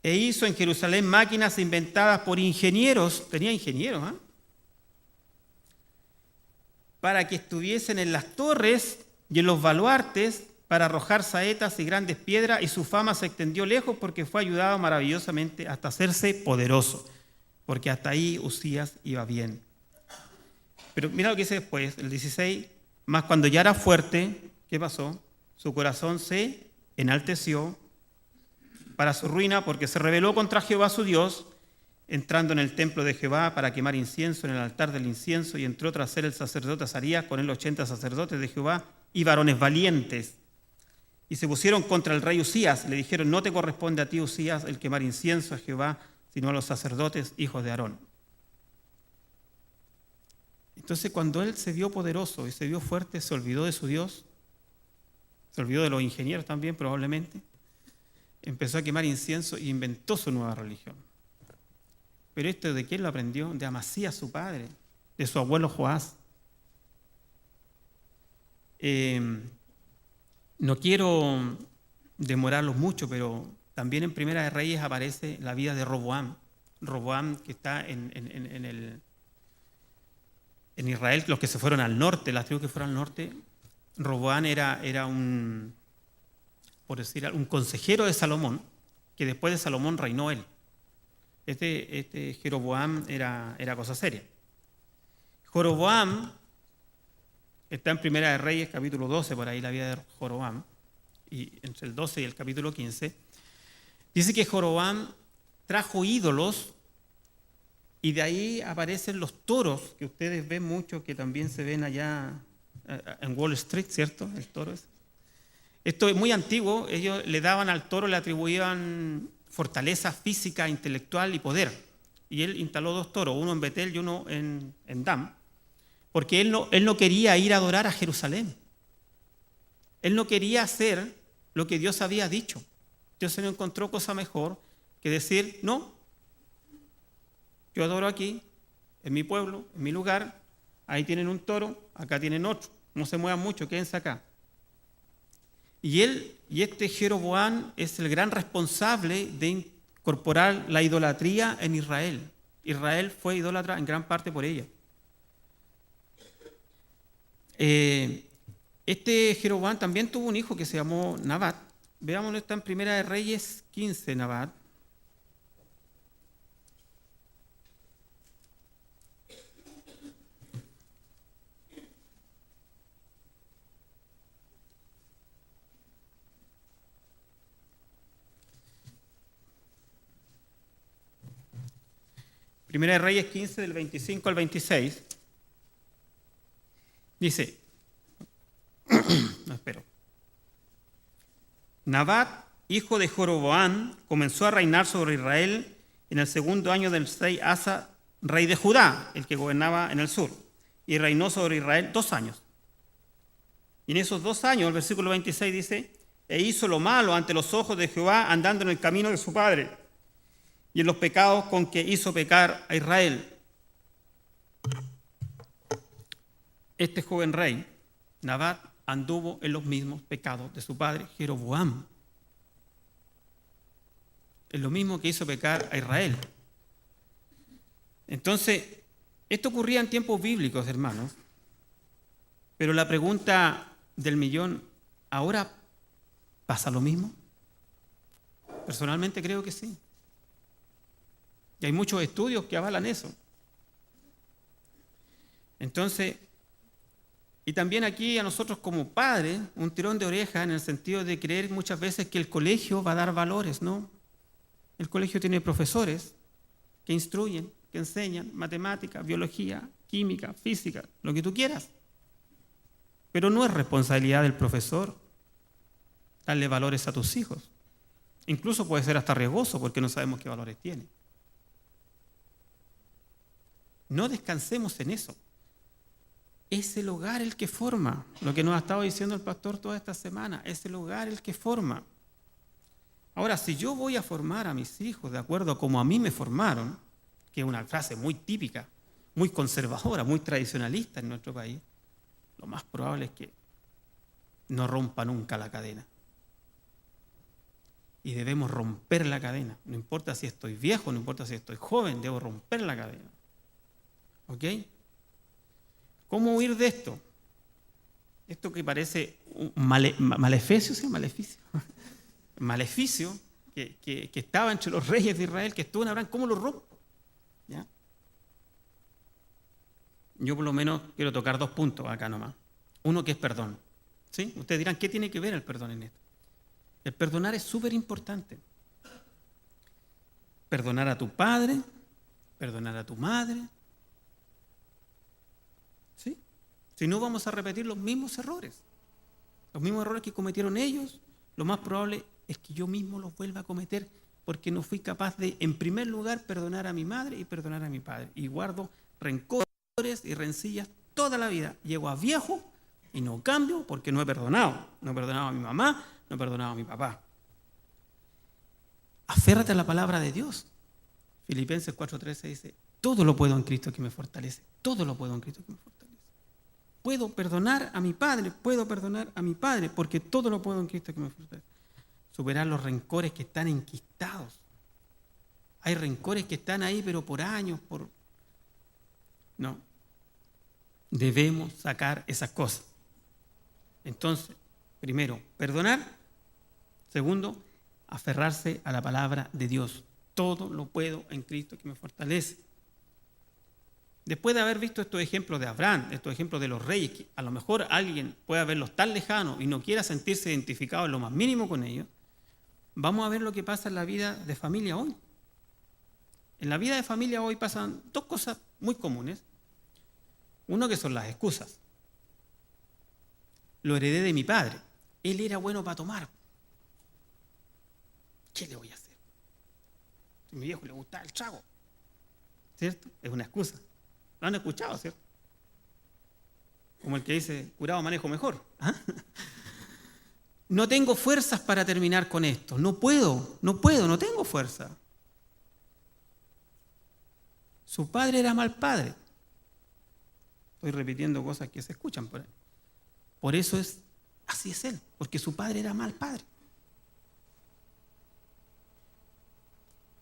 E hizo en Jerusalén máquinas inventadas por ingenieros, tenía ingenieros, para que estuviesen en las torres y en los baluartes para arrojar saetas y grandes piedras, y su fama se extendió lejos porque fue ayudado maravillosamente hasta hacerse poderoso, porque hasta ahí Uzías iba bien. Pero mira lo que dice después, el 16, más cuando ya era fuerte, ¿qué pasó? Su corazón se enalteció para su ruina, porque se rebeló contra Jehová su Dios, entrando en el templo de Jehová para quemar incienso en el altar del incienso, y entró tras él el sacerdote Azarías, con él 80 sacerdotes de Jehová y varones valientes. Y se pusieron contra el rey Uzías, le dijeron, no te corresponde a ti, Uzías, el quemar incienso a Jehová, sino a los sacerdotes, hijos de Aarón. Entonces, cuando él se vio poderoso y se vio fuerte, se olvidó de su Dios, se olvidó de los ingenieros también probablemente, empezó a quemar incienso y inventó su nueva religión. Pero esto, ¿de quién lo aprendió? De Amasías, su padre, de su abuelo Joás. No quiero demorarlos mucho, pero también en Primera de Reyes aparece la vida de Roboam. Roboam, que está en Israel, los que se fueron al norte, las tribus que fueron al norte. Roboam era un, por decir, un consejero de Salomón, que después de Salomón reinó él. Este Jeroboam era cosa seria. Joroboam está en Primera de Reyes, capítulo 12, por ahí la vida de Joroboam, y entre el 12 y el capítulo 15, dice que Joroboam trajo ídolos, y de ahí aparecen los toros, que ustedes ven mucho, que también se ven allá en Wall Street, ¿cierto? El toro es. Esto es muy antiguo, ellos le daban al toro, le atribuían fortaleza física, intelectual y poder. Y él instaló 2 toros, uno en Betel y uno en Dan, porque él no quería ir a adorar a Jerusalén. Él no quería hacer lo que Dios había dicho. Dios se no encontró cosa mejor que decir, no, yo adoro aquí, en mi pueblo, en mi lugar, ahí tienen un toro, acá tienen otro, no se muevan mucho, quédense acá. Y este Jeroboam es el gran responsable de incorporar la idolatría en Israel. Israel fue idólatra en gran parte por ella. Este Jeroboam también tuvo un hijo que se llamó Nabat. Veámoslo, está en Primera de Reyes 15, Nabat. Primera de Reyes 15, del 25 al 26, dice, Nabat, hijo de Joroboam, comenzó a reinar sobre Israel en el segundo año del rey Asa, rey de Judá, el que gobernaba en el sur, y reinó sobre Israel 2 años. Y en esos 2 años, el versículo 26 dice, e hizo lo malo ante los ojos de Jehová, andando en el camino de su padre, y en los pecados con que hizo pecar a Israel. Este joven rey, Nabat, anduvo en los mismos pecados de su padre, Jeroboam. Es lo mismo que hizo pecar a Israel. Entonces, esto ocurría en tiempos bíblicos, hermanos. Pero la pregunta del millón, ¿ahora pasa lo mismo? Personalmente creo que sí. Y hay muchos estudios que avalan eso. Entonces, y también aquí a nosotros como padres, un tirón de oreja en el sentido de creer muchas veces que el colegio va a dar valores, ¿no? El colegio tiene profesores que instruyen, que enseñan matemática, biología, química, física, lo que tú quieras. Pero no es responsabilidad del profesor darle valores a tus hijos. Incluso puede ser hasta riesgoso porque no sabemos qué valores tiene. No descansemos en eso. Es el hogar el que forma. Lo que nos ha estado diciendo el pastor toda esta semana. Es el hogar el que forma. Ahora, si yo voy a formar a mis hijos de acuerdo a como a mí me formaron, que es una frase muy típica, muy conservadora, muy tradicionalista en nuestro país, lo más probable es que no rompa nunca la cadena. Y debemos romper la cadena. No importa si estoy viejo, no importa si estoy joven, debo romper la cadena. ¿Ok? ¿Cómo huir de esto? Esto que parece un maleficio, ¿sí? Maleficio que estaba entre los reyes de Israel, que estuvo en Abraham, ¿cómo lo rompo? ¿Ya? Yo por lo menos quiero tocar 2 puntos acá nomás. Uno que es perdón. ¿Sí? Ustedes dirán, ¿qué tiene que ver el perdón en esto? El perdonar es súper importante. Perdonar a tu padre, perdonar a tu madre. ¿Sí? Si no, vamos a repetir los mismos errores. Los mismos errores que cometieron ellos, lo más probable es que yo mismo los vuelva a cometer porque no fui capaz de, en primer lugar, perdonar a mi madre y perdonar a mi padre. Y guardo rencores y rencillas toda la vida. Llego a viejo y no cambio porque no he perdonado. No he perdonado a mi mamá, no he perdonado a mi papá. Aférrate a la palabra de Dios. Filipenses 4:13 dice, todo lo puedo en Cristo que me fortalece. Todo lo puedo en Cristo que me fortalece. Puedo perdonar a mi padre, porque todo lo puedo en Cristo que me fortalece. Superar los rencores que están enquistados. Hay rencores que están ahí, pero por años, No. Debemos sacar esas cosas. Entonces, primero, perdonar. Segundo, aferrarse a la palabra de Dios. Todo lo puedo en Cristo que me fortalece. Después de haber visto estos ejemplos de Abraham, estos ejemplos de los reyes, que a lo mejor alguien puede verlos tan lejanos y no quiera sentirse identificado en lo más mínimo con ellos, vamos a ver lo que pasa en la vida de familia hoy. En la vida de familia hoy pasan 2 cosas muy comunes. Uno que son las excusas. Lo heredé de mi padre. Él era bueno para tomar. ¿Qué le voy a hacer? A mi viejo le gustaba el trago. ¿Cierto? Es una excusa. Lo han escuchado, ¿cierto? Como el que dice, curado manejo mejor. ¿Ah? No tengo fuerzas para terminar con esto. No tengo fuerza. Su padre era mal padre. Estoy repitiendo cosas que se escuchan por ahí. Por eso así es él, porque su padre era mal padre.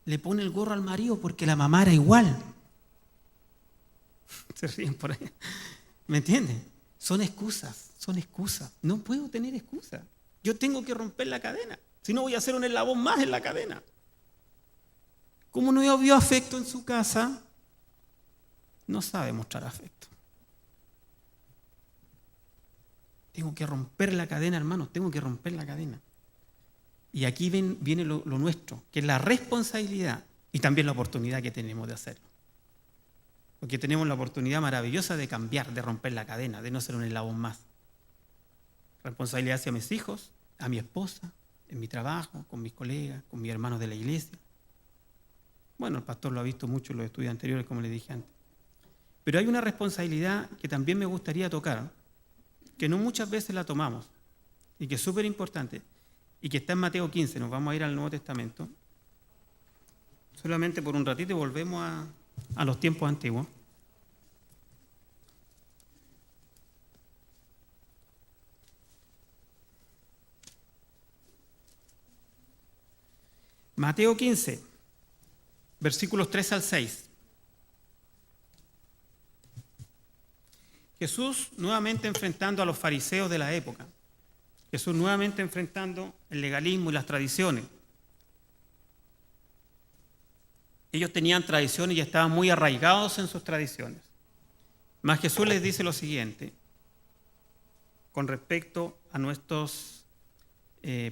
Le pone el gorro al marido porque la mamá era igual. Se ríen por ahí. ¿Me entienden? Son excusas. No puedo tener excusas. Yo tengo que romper la cadena. Si no, voy a ser un eslabón más en la cadena. Como no vio afecto en su casa, no sabe mostrar afecto. Tengo que romper la cadena, hermanos, tengo que romper la cadena. Y aquí viene lo nuestro, que es la responsabilidad y también la oportunidad que tenemos de hacerlo. Porque tenemos la oportunidad maravillosa de cambiar, de romper la cadena, de no ser un eslabón más. Responsabilidad hacia mis hijos, a mi esposa, en mi trabajo, con mis colegas, con mis hermanos de la iglesia. Bueno, el pastor lo ha visto mucho en los estudios anteriores, como le dije antes. Pero hay una responsabilidad que también me gustaría tocar, que no muchas veces la tomamos, y que es súper importante, y que está en Mateo 15, nos vamos a ir al Nuevo Testamento. Solamente por un ratito y volvemos a los tiempos antiguos. Mateo 15, versículos 3 al 6. Jesús nuevamente enfrentando a los fariseos de la época. Jesús nuevamente enfrentando el legalismo y las tradiciones. Ellos tenían tradiciones y estaban muy arraigados en sus tradiciones. Mas Jesús les dice lo siguiente con respecto a nuestros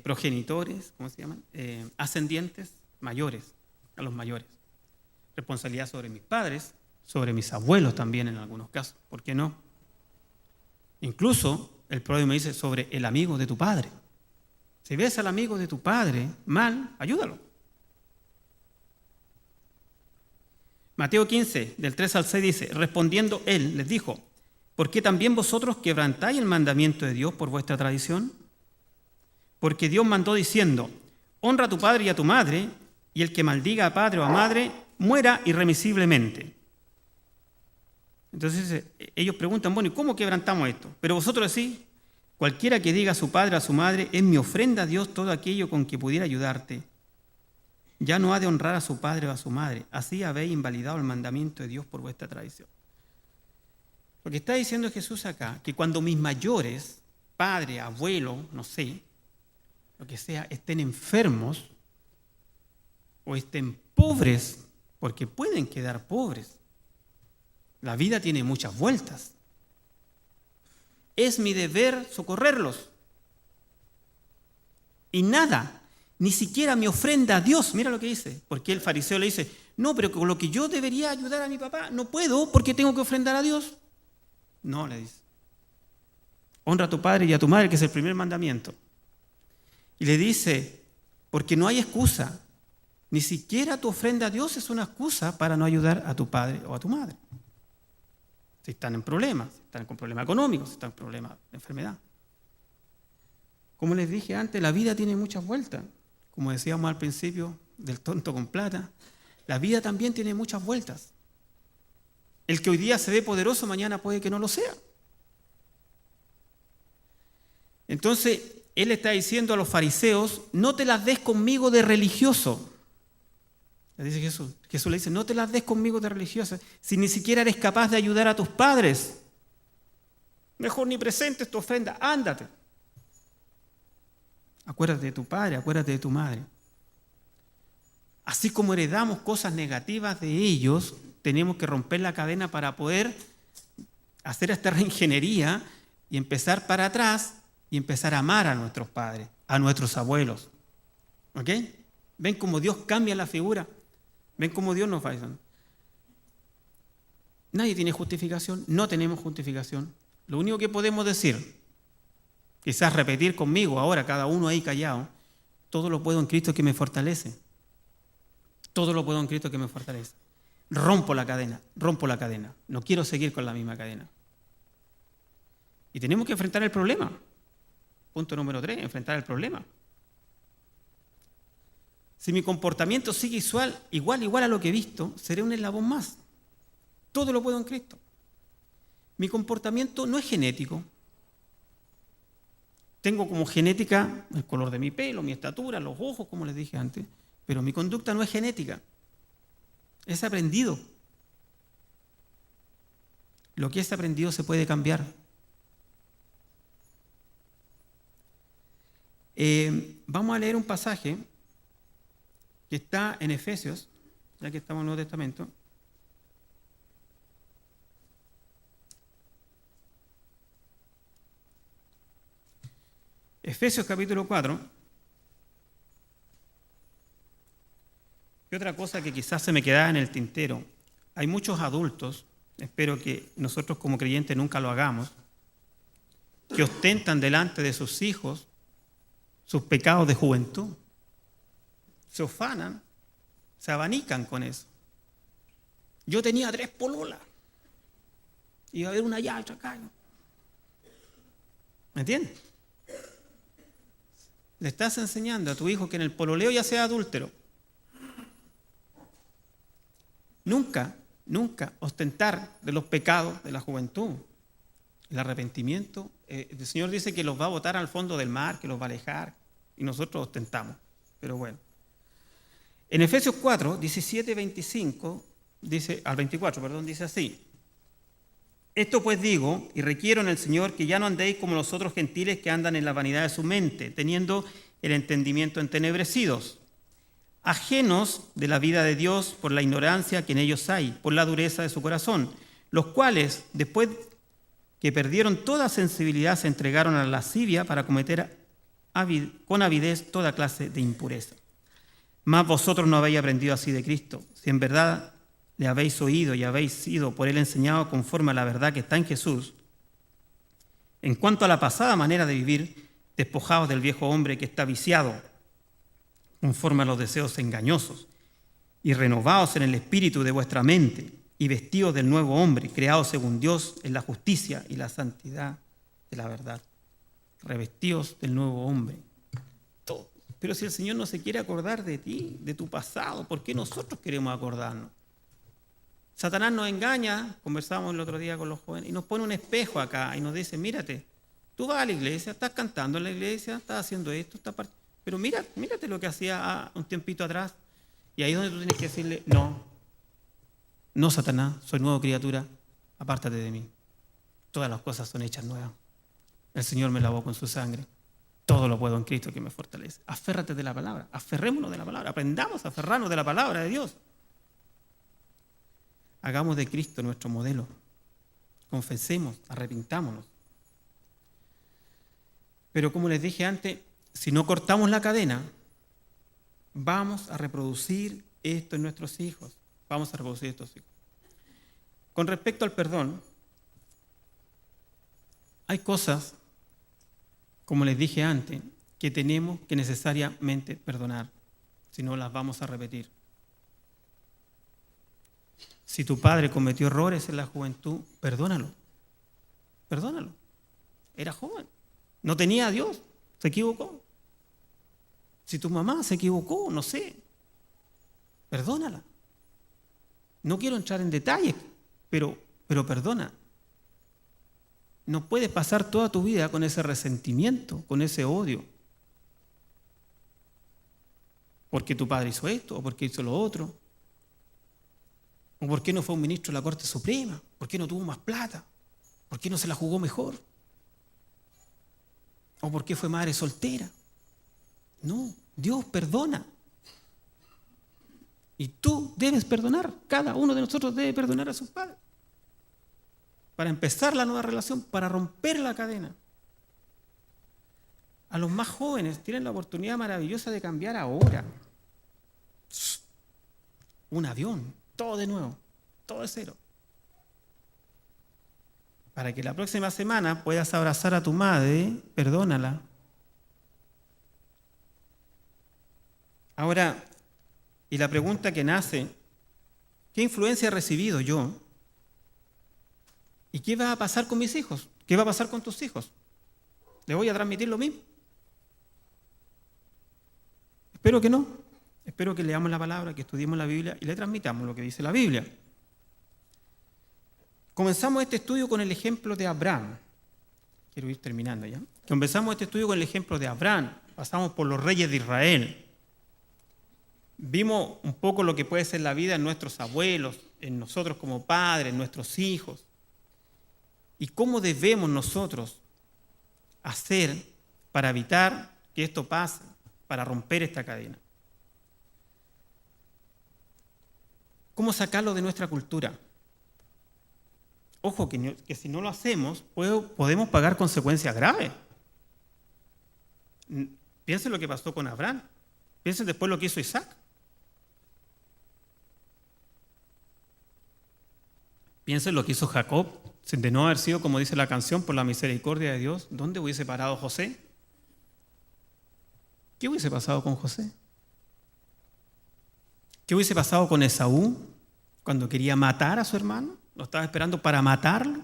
progenitores, ¿cómo se llaman? Ascendientes, mayores, a los mayores. Responsabilidad sobre mis padres, sobre mis abuelos también en algunos casos, ¿por qué no? Incluso el proverbio me dice sobre el amigo de tu padre. Si ves al amigo de tu padre mal, ayúdalo. Mateo 15, del 3 al 6 dice, respondiendo él, les dijo, ¿por qué también vosotros quebrantáis el mandamiento de Dios por vuestra tradición? Porque Dios mandó diciendo, honra a tu padre y a tu madre, y el que maldiga a padre o a madre, muera irremisiblemente. Entonces ellos preguntan, bueno, ¿y cómo quebrantamos esto? Pero vosotros decís, cualquiera que diga a su padre o a su madre, es mi ofrenda a Dios todo aquello con que pudiera ayudarte. Ya no ha de honrar a su padre o a su madre. Así habéis invalidado el mandamiento de Dios por vuestra tradición. Lo que está diciendo Jesús acá, que cuando mis mayores, padre, abuelo, no sé, lo que sea, estén enfermos o estén pobres, porque pueden quedar pobres. La vida tiene muchas vueltas. Es mi deber socorrerlos. Y nada, ni siquiera mi ofrenda a Dios, mira lo que dice, porque el fariseo le dice, no, pero con lo que yo debería ayudar a mi papá, no puedo porque tengo que ofrendar a Dios. No, le dice, honra a tu padre y a tu madre, que es el primer mandamiento. Y le dice, porque no hay excusa, ni siquiera tu ofrenda a Dios es una excusa para no ayudar a tu padre o a tu madre. Si están en problemas, si están con problemas económicos, si están en problemas de enfermedad. Como les dije antes, la vida tiene muchas vueltas. Como decíamos al principio del tonto con plata, la vida también tiene muchas vueltas. El que hoy día se ve poderoso, mañana puede que no lo sea. Entonces, él está diciendo a los fariseos, no te las des conmigo de religioso. Le dice Jesús. Jesús le dice, no te las des conmigo de religiosa, si ni siquiera eres capaz de ayudar a tus padres. Mejor ni presentes tu ofrenda, ándate. Acuérdate de tu padre, acuérdate de tu madre. Así como heredamos cosas negativas de ellos, tenemos que romper la cadena para poder hacer esta reingeniería y empezar para atrás y empezar a amar a nuestros padres, a nuestros abuelos. ¿Ok? ¿Ven cómo Dios cambia la figura? ¿Ven cómo Dios nos va diciendo? Nadie tiene justificación, no tenemos justificación. Lo único que podemos decir, quizás repetir conmigo ahora, cada uno ahí callado, todo lo puedo en Cristo que me fortalece. Todo lo puedo en Cristo que me fortalece. Rompo la cadena. No quiero seguir con la misma cadena. Y tenemos que enfrentar el problema. Punto número 3, enfrentar el problema. Si mi comportamiento sigue igual a lo que he visto, seré un eslabón más. Todo lo puedo en Cristo. Mi comportamiento no es genético. Tengo como genética el color de mi pelo, mi estatura, los ojos, como les dije antes, pero mi conducta no es genética. Es aprendido. Lo que es aprendido se puede cambiar. Vamos a leer un pasaje que está en Efesios, ya que estamos en el Nuevo Testamento. Efesios capítulo 4. Y otra cosa que quizás se me quedaba en el tintero. Hay muchos adultos, espero que nosotros como creyentes nunca lo hagamos, que ostentan delante de sus hijos sus pecados de juventud. Se ufanan, se abanican con eso. Yo tenía 3 pololas. Iba a haber una allá, otra acá. ¿Me entiendes? Le estás enseñando a tu hijo que en el pololeo ya sea adúltero. Nunca ostentar de los pecados de la juventud. El arrepentimiento, el Señor dice que los va a botar al fondo del mar, que los va a alejar, y nosotros ostentamos. Pero bueno. En Efesios 4, 17, 25, al 24, dice así. Esto pues digo, y requiero en el Señor, que ya no andéis como los otros gentiles que andan en la vanidad de su mente, teniendo el entendimiento entenebrecidos, ajenos de la vida de Dios por la ignorancia que en ellos hay, por la dureza de su corazón, los cuales, después que perdieron toda sensibilidad, se entregaron a la lascivia para cometer con avidez toda clase de impureza. Mas vosotros no habéis aprendido así de Cristo, si en verdad le habéis oído y habéis sido por él enseñado conforme a la verdad que está en Jesús. En cuanto a la pasada manera de vivir, despojaos del viejo hombre que está viciado, conforme a los deseos engañosos, y renovaos en el espíritu de vuestra mente, y vestidos del nuevo hombre, creados según Dios en la justicia y la santidad de la verdad. Revestidos del nuevo hombre. Todo. Pero si el Señor no se quiere acordar de ti, de tu pasado, ¿por qué nosotros queremos acordarnos? Satanás nos engaña, conversábamos el otro día con los jóvenes, y nos pone un espejo acá y nos dice, mírate, tú vas a la iglesia, estás cantando en la iglesia, estás haciendo esto, pero mírate lo que hacía un tiempito atrás. Y ahí es donde tú tienes que decirle, no, Satanás, soy nueva criatura, apártate de mí. Todas las cosas son hechas nuevas. El Señor me lavó con su sangre. Todo lo puedo en Cristo que me fortalece. Aférrate de la palabra, aferrémonos de la palabra, aprendamos a aferrarnos de la palabra de Dios. Hagamos de Cristo nuestro modelo. Confesemos, arrepintámonos. Pero como les dije antes, si no cortamos la cadena, vamos a reproducir esto en nuestros hijos. Vamos a reproducir estos hijos. Con respecto al perdón, hay cosas, como les dije antes, que tenemos que necesariamente perdonar, si no las vamos a repetir. Si tu padre cometió errores en la juventud, perdónalo. Perdónalo. Era joven. No tenía a Dios. Se equivocó. Si tu mamá se equivocó, no sé. Perdónala. No quiero entrar en detalles, pero perdona. No puedes pasar toda tu vida con ese resentimiento, con ese odio. Porque tu padre hizo esto, o porque hizo lo otro. ¿O por qué no fue un ministro de la Corte Suprema? ¿Por qué no tuvo más plata? ¿Por qué no se la jugó mejor? ¿O por qué fue madre soltera? No, Dios perdona. Y tú debes perdonar. Cada uno de nosotros debe perdonar a sus padres. Para empezar la nueva relación, para romper la cadena. A los más jóvenes tienen la oportunidad maravillosa de cambiar ahora. Un avión. Todo de nuevo, todo de cero. Para que la próxima semana puedas abrazar a tu madre, perdónala. Ahora, y la pregunta que nace, ¿qué influencia he recibido yo? ¿Y qué va a pasar con mis hijos? ¿Qué va a pasar con tus hijos? ¿Les voy a transmitir lo mismo? Espero que no. Espero que leamos la palabra, que estudiemos la Biblia y le transmitamos lo que dice la Biblia. Comenzamos este estudio con el ejemplo de Abraham. Quiero ir terminando ya. Comenzamos este estudio con el ejemplo de Abraham. Pasamos por los reyes de Israel. Vimos un poco lo que puede ser la vida en nuestros abuelos, en nosotros como padres, en nuestros hijos. Y cómo debemos nosotros hacer para evitar que esto pase, para romper esta cadena. ¿Cómo sacarlo de nuestra cultura? Ojo, que si no lo hacemos, podemos pagar consecuencias graves. Piensen lo que pasó con Abraham. Piensen después lo que hizo Isaac. Piensen lo que hizo Jacob. De no haber sido, como dice la canción, por la misericordia de Dios, ¿dónde hubiese parado José? ¿Qué hubiese pasado con José? ¿Qué hubiese pasado con Esaú cuando quería matar a su hermano? ¿Lo estaba esperando para matarlo?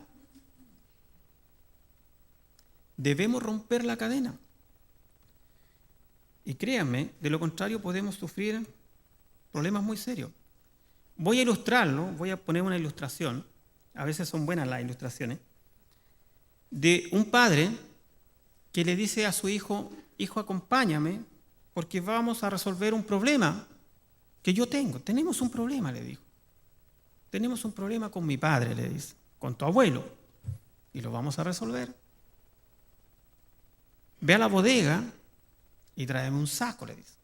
Debemos romper la cadena. Y créanme, de lo contrario podemos sufrir problemas muy serios. Voy a ilustrarlo, voy a poner una ilustración, a veces son buenas las ilustraciones, de un padre que le dice a su hijo, hijo, acompáñame porque vamos a resolver un problema que yo tengo. Tenemos un problema, le dijo. Tenemos un problema con mi padre, le dice, con tu abuelo, y lo vamos a resolver. Ve a la bodega y tráeme un saco, le dice.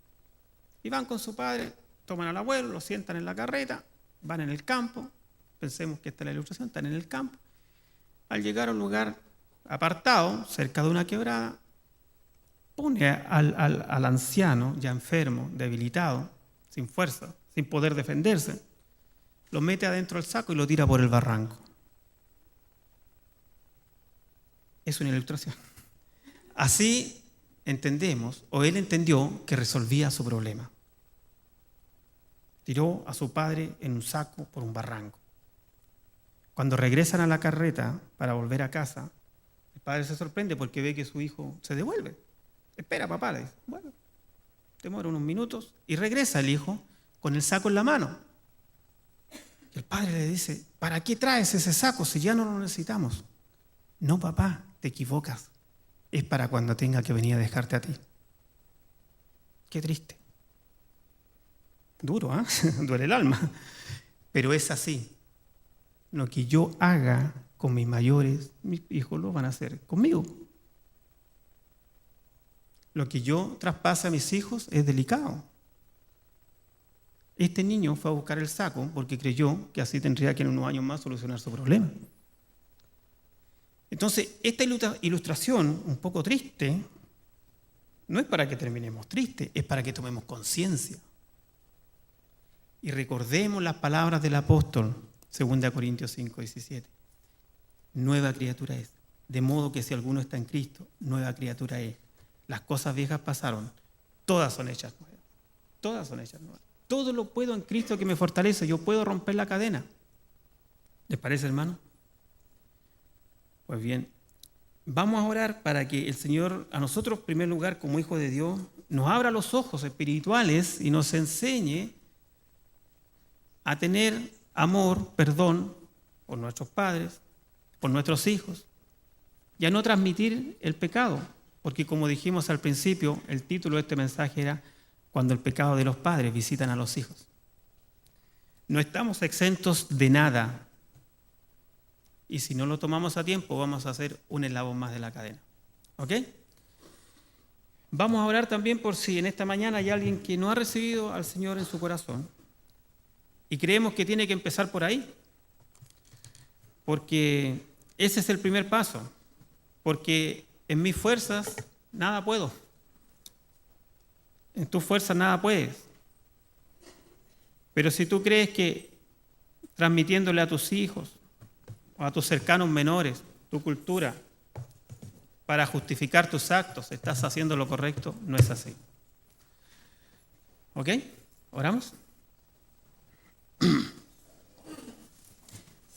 Y van con su padre, toman al abuelo, lo sientan en la carreta, van en el campo, pensemos que esta es la ilustración, están en el campo. Al llegar a un lugar apartado, cerca de una quebrada, pone al anciano, ya enfermo, debilitado, sin fuerza, sin poder defenderse, lo mete adentro del saco y lo tira por el barranco. Es una ilustración. Así entendemos, o él entendió que resolvía su problema. Tiró a su padre en un saco por un barranco. Cuando regresan a la carreta para volver a casa, el padre se sorprende porque ve que su hijo se devuelve. Espera, papá, le dice. Bueno, demora unos minutos y regresa el hijo con el saco en la mano. Y el padre le dice, ¿para qué traes ese saco si ya no lo necesitamos? No, papá, te equivocas. Es para cuando tenga que venir a dejarte a ti. Qué triste. Duro, ¿eh? Duele el alma. Pero es así. Lo que yo haga con mis mayores, mis hijos lo van a hacer conmigo. Lo que yo traspase a mis hijos es delicado. Este niño fue a buscar el saco porque creyó que así tendría que en unos años más solucionar su problema. Entonces, esta ilustración, un poco triste, no es para que terminemos tristes, es para que tomemos conciencia. Y recordemos las palabras del apóstol, 2 Corintios 5, 17. Nueva criatura es. De modo que si alguno está en Cristo, nueva criatura es. Las cosas viejas pasaron, todas son hechas nuevas. Todas son hechas nuevas. Todo lo puedo en Cristo que me fortalece. Yo puedo romper la cadena. ¿Les parece, hermano? Pues bien, vamos a orar para que el Señor, a nosotros en primer lugar, como hijos de Dios, nos abra los ojos espirituales y nos enseñe a tener amor, perdón por nuestros padres, por nuestros hijos, y a no transmitir el pecado, porque como dijimos al principio, el título de este mensaje era Cuando el pecado de los padres visitan a los hijos. No estamos exentos de nada, y si no lo tomamos a tiempo, vamos a hacer un eslabón más de la cadena. ¿Ok? Vamos a orar también por si en esta mañana hay alguien que no ha recibido al Señor en su corazón, y creemos que tiene que empezar por ahí, porque ese es el primer paso, porque en mis fuerzas nada puedo, en tus fuerzas nada puedes, pero si tú crees que transmitiéndole a tus hijos o a tus cercanos menores tu cultura para justificar tus actos estás haciendo lo correcto, no es así. ¿Ok? ¿Oramos?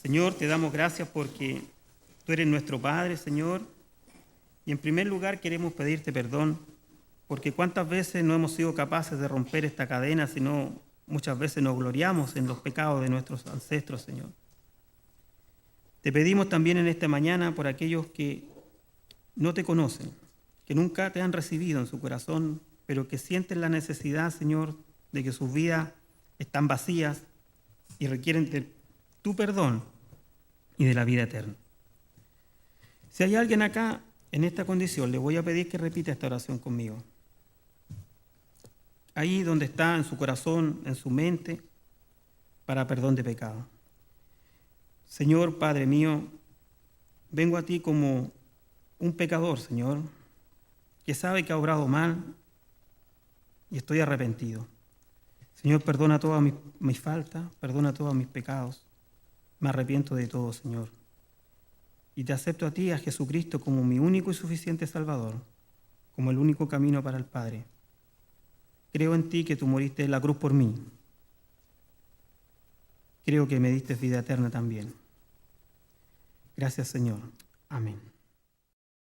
Señor, te damos gracias porque tú eres nuestro Padre, Señor, y en primer lugar queremos pedirte perdón porque cuántas veces no hemos sido capaces de romper esta cadena, sino muchas veces nos gloriamos en los pecados de nuestros ancestros, Señor. Te pedimos también en esta mañana por aquellos que no te conocen, que nunca te han recibido en su corazón, pero que sienten la necesidad, Señor, de que sus vidas están vacías y requieren de tu perdón y de la vida eterna. Si hay alguien acá en esta condición, le voy a pedir que repita esta oración conmigo. Ahí donde está, en su corazón, en su mente, para perdón de pecado. Señor, Padre mío, vengo a ti como un pecador, Señor, que sabe que ha obrado mal y estoy arrepentido. Señor, perdona todas mis faltas, perdona todos mis pecados. Me arrepiento de todo, Señor. Y te acepto a ti, a Jesucristo, como mi único y suficiente Salvador, como el único camino para el Padre. Creo en ti que tú moriste en la cruz por mí. Creo que me diste vida eterna también. Gracias, Señor. Amén.